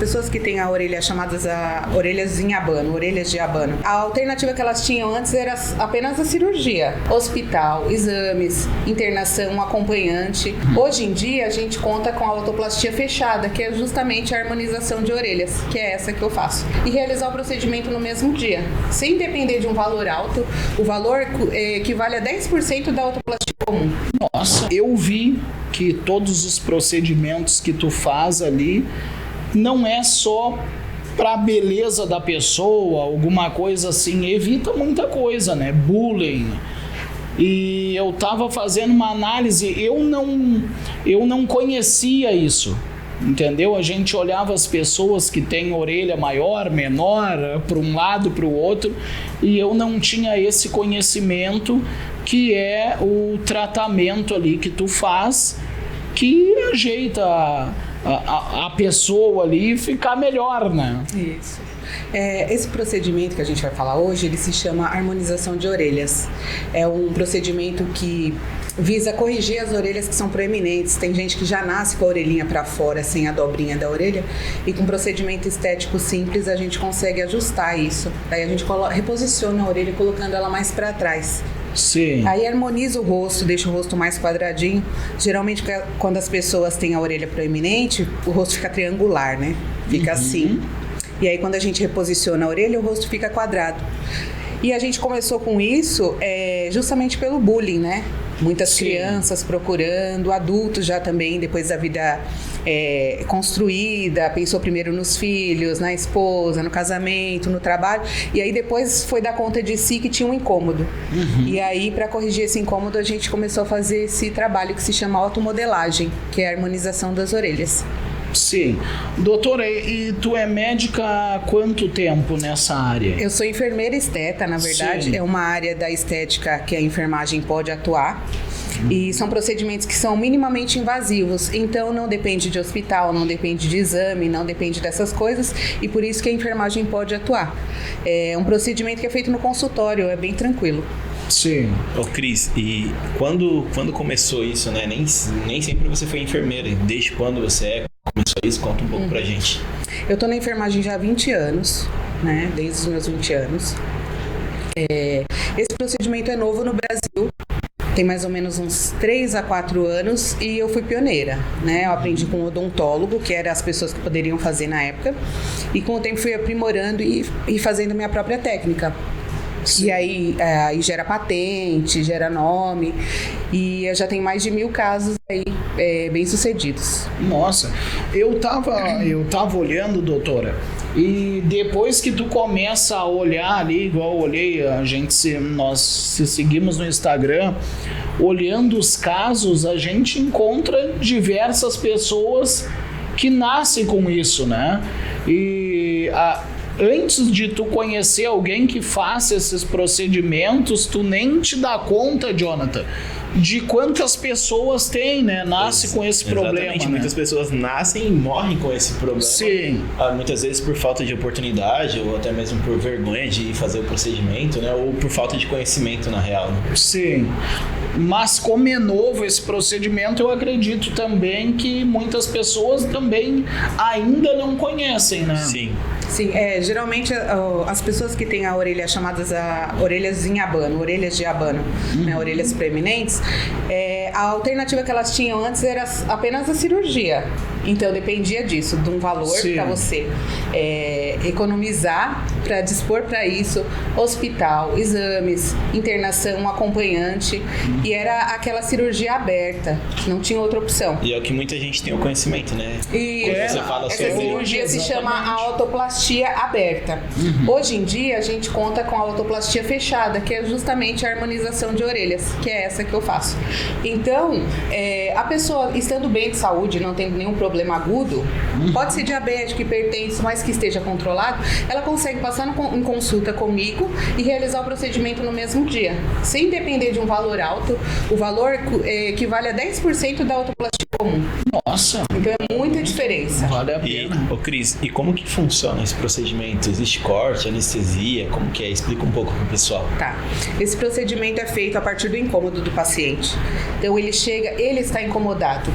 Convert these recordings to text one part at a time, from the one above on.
pessoas que têm a orelha chamadas orelhas em abano, orelhas de abano, a alternativa que elas tinham antes era apenas a cirurgia, hospital, exames, internação, acompanhante. Hoje em dia a gente conta com a otoplastia fechada, que é justamente a harmonização de orelhas, que é essa que eu faço, e realizar o procedimento no mesmo dia, sem depender de um valor alto. O valor equivale a 10% da otoplastia comum. Nossa, eu vi que todos os procedimentos que tu faz ali não é só pra beleza da pessoa, alguma coisa assim, evita muita coisa, né? Bullying. E eu tava fazendo uma análise, eu não conhecia isso, entendeu? A gente olhava as pessoas que têm orelha maior, menor, para um lado, para o outro, e eu não tinha esse conhecimento, que é o tratamento ali que tu faz, que ajeita a pessoa ali ficar melhor, né? Isso. Esse procedimento que a gente vai falar hoje, ele se chama harmonização de orelhas. É um procedimento que visa corrigir as orelhas que são proeminentes. Tem gente que já nasce com a orelhinha para fora, sem a dobrinha da orelha, e com um procedimento estético simples a gente consegue ajustar isso. Daí a gente reposiciona a orelha colocando ela mais para trás. Sim. Aí harmoniza o rosto, deixa o rosto mais quadradinho. Geralmente quando as pessoas têm a orelha proeminente, o rosto fica triangular, né? Fica assim. E aí quando a gente reposiciona a orelha, o rosto fica quadrado. E a gente começou com isso justamente pelo bullying, né? Muitas crianças procurando, adultos já também, depois da vida construída, pensou primeiro nos filhos, na esposa, no casamento, no trabalho, e aí depois foi dar conta de si que tinha um incômodo. E aí, para corrigir esse incômodo, a gente começou a fazer esse trabalho que se chama automodelagem, que é a harmonização das orelhas. Sim. Doutora, e tu é médica há quanto tempo nessa área? Eu sou enfermeira esteta, na verdade. Sim. É uma área da estética que a enfermagem pode atuar. E são procedimentos que são minimamente invasivos. Então, não depende de hospital, não depende de exame, não depende dessas coisas. E por isso que a enfermagem pode atuar. É um procedimento que é feito no consultório, é bem tranquilo. Sim. Ô Cris, e quando começou isso, né? Nem sempre você foi enfermeira. Desde quando você começou isso? Conta um pouco pra gente. Eu tô na enfermagem já há 20 anos, né? Desde os meus 20 anos. Esse procedimento é novo no Brasil. Tem mais ou menos uns 3 a 4 anos e eu fui pioneira, né? Eu aprendi com um odontólogo, que eram as pessoas que poderiam fazer na época. E com o tempo fui aprimorando e fazendo minha própria técnica. Sim. E aí gera patente, gera nome, e eu já tenho mais de 1000 casos aí bem-sucedidos. Nossa, eu tava olhando, doutora, e depois que tu começa a olhar ali, igual eu olhei, nós se seguimos no Instagram, olhando os casos, a gente encontra diversas pessoas que nascem com isso, né? E antes de tu conhecer alguém que faça esses procedimentos, tu nem te dá conta, Jonathan, de quantas pessoas tem, né? Nasce com esse problema. Exatamente, né? Muitas pessoas nascem e morrem com esse problema. Sim. Muitas vezes por falta de oportunidade, ou até mesmo por vergonha de fazer o procedimento, né? Ou por falta de conhecimento, na real. Né? Sim. Mas como é novo esse procedimento, eu acredito também que muitas pessoas também ainda não conhecem, né? Sim. Sim, geralmente as pessoas que têm a orelha chamadas orelhas em abano, orelhas de abano, né, orelhas preeminentes, a alternativa que elas tinham antes era apenas a cirurgia. Então dependia disso, de um valor para você economizar, para dispor para isso, hospital, exames, internação, acompanhante, e era aquela cirurgia aberta, não tinha outra opção. E é o que muita gente tem o conhecimento, né? E você fala essa sobre cirurgia se chama autoplastia aberta. Hoje em dia a gente conta com a autoplastia fechada, que é justamente a harmonização de orelhas, que é essa que eu faço. Então, a pessoa estando bem de saúde, não tendo nenhum problema agudo, pode ser diabético, hipertenso, mas que esteja controlado, ela consegue passar em consulta comigo e realizar o procedimento no mesmo dia, sem depender de um valor alto. O valor equivale a 10% da autoplastia comum. Nossa, Então é muita diferença. vale a E, pena. ô Cris, e como que funciona esse procedimento? Existe corte, anestesia? Como que é? Explica um pouco pro pessoal. Tá. Esse procedimento é feito a partir do incômodo do paciente. Então ele chega, ele está incomodado.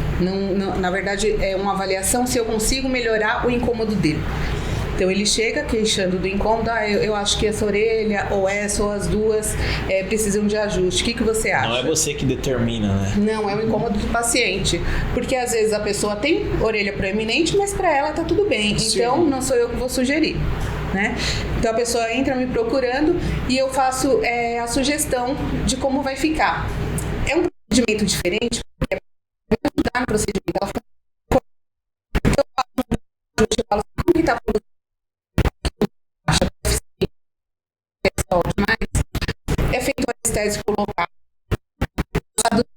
Na verdade, é uma avaliação se eu consigo melhorar o incômodo dele. Então ele chega queixando do incômodo, eu acho que essa orelha, ou essa, ou as duas, precisam de ajuste. O que você acha? Não é você que determina, né? Não, é o incômodo do paciente. Porque às vezes a pessoa tem orelha proeminente, mas para ela tá tudo bem. Sim. Então não sou eu que vou sugerir, né? Então a pessoa entra me procurando e eu faço a sugestão de como vai ficar. É um procedimento diferente, porque me ajudar no procedimento. Ela fica... Então eu faço um ajuste, eu falo, como que tá a é feito um anestésico local,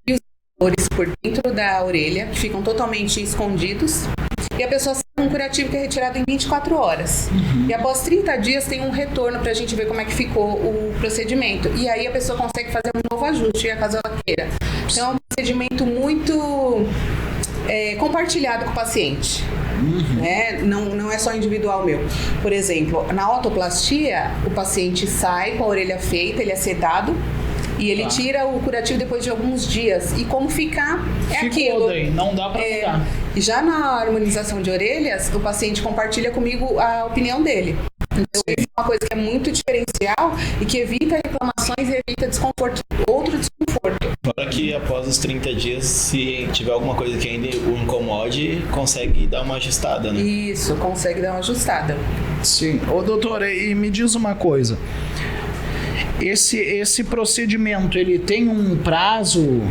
os dores por dentro da orelha, que ficam totalmente escondidos, e a pessoa sai com um curativo que é retirado em 24 horas. E após 30 dias tem um retorno pra gente ver como é que ficou o procedimento. E aí a pessoa consegue fazer um novo ajuste, caso ela queira. Então é um procedimento muito compartilhado com o paciente. Né? Não é só individual meu. Por exemplo, na otoplastia, o paciente sai com a orelha feita, ele é sedado e ele tira o curativo depois de alguns dias. E como ficar Ficou aquilo. daí, não dá pra mudar. Já na harmonização de orelhas, o paciente compartilha comigo a opinião dele. Então, isso é uma coisa que é muito diferencial e que evita reclamações e evita desconforto, outro desconforto. Fora que após os 30 dias, se tiver alguma coisa que ainda o incomode, consegue dar uma ajustada, né? Isso, consegue dar uma ajustada. Sim. Ô, doutora, e me diz uma coisa. Esse procedimento, ele tem um prazo,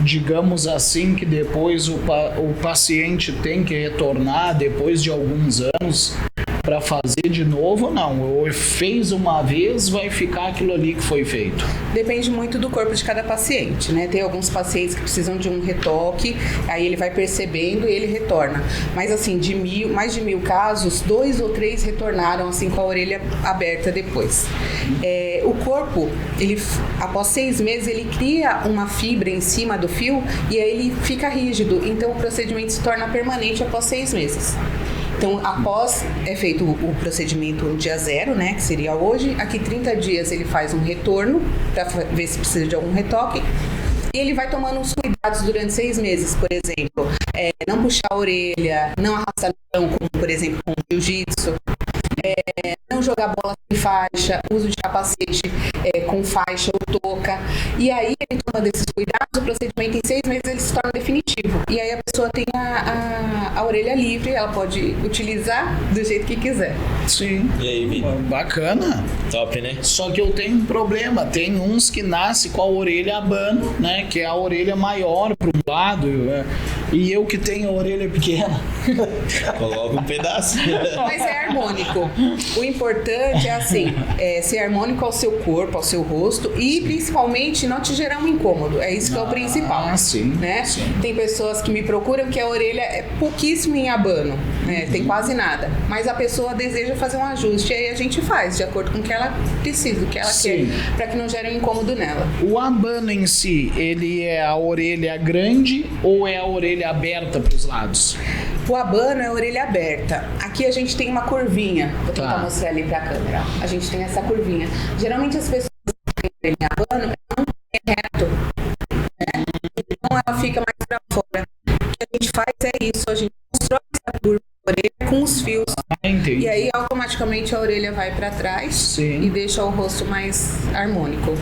digamos assim, que depois o paciente tem que retornar depois de alguns anos para fazer de novo ou não? Ou fez uma vez, vai ficar aquilo ali que foi feito? Depende muito do corpo de cada paciente, né? Tem alguns pacientes que precisam de um retoque, aí ele vai percebendo e ele retorna. Mas assim, mais de 1000 casos, 2 ou 3 retornaram assim com a orelha aberta depois. O corpo, ele, após 6 meses, ele cria uma fibra em cima do fio e aí ele fica rígido. Então o procedimento se torna permanente após 6 meses. Então, após é feito o procedimento no dia 0, né, que seria hoje, aqui 30 dias ele faz um retorno para ver se precisa de algum retoque. E ele vai tomando os cuidados durante 6 meses, por exemplo, não puxar a orelha, não arrastar no chão, como por exemplo com o jiu-jitsu, não jogar bola sem faixa, uso de capacete com faixa ou touca. E aí, ele tomando esses cuidados, o procedimento em 6 meses ele se torna definitivo. E aí a pessoa tem a orelha livre, ela pode utilizar do jeito que quiser. Sim. E aí, Vini? Bacana. Top, né? Só que eu tenho um problema. Tem uns que nascem com a orelha abano, né? Que é a orelha maior para um lado. E eu que tenho a orelha pequena. Coloca um pedaço. Mas é harmônico. O importante é assim, ser harmônico ao seu corpo, ao seu rosto e principalmente não te gerar um incômodo. É isso que é o principal. Ah, sim, Né? sim. Tem pessoas que me procuram que a orelha é pouquíssimo em abano, né? Tem quase nada. Mas a pessoa deseja fazer um ajuste e aí a gente faz de acordo com o que ela precisa, o que ela Sim. quer, para que não gere um incômodo nela. O abano em si, ele é a orelha grande ou é a orelha aberta para os lados? O abano é a orelha aberta. Aqui a gente tem uma curvinha. Vou tentar Tá. mostrar ali pra câmera. Ó. A gente tem essa curvinha. Geralmente as pessoas que têm orelha abano não é reto. Né? Então ela fica mais pra fora. O que a gente faz é isso. A gente constrói essa curva da orelha com os fios. Entendi. E aí automaticamente a orelha vai pra trás Sim. e deixa o rosto mais harmônico.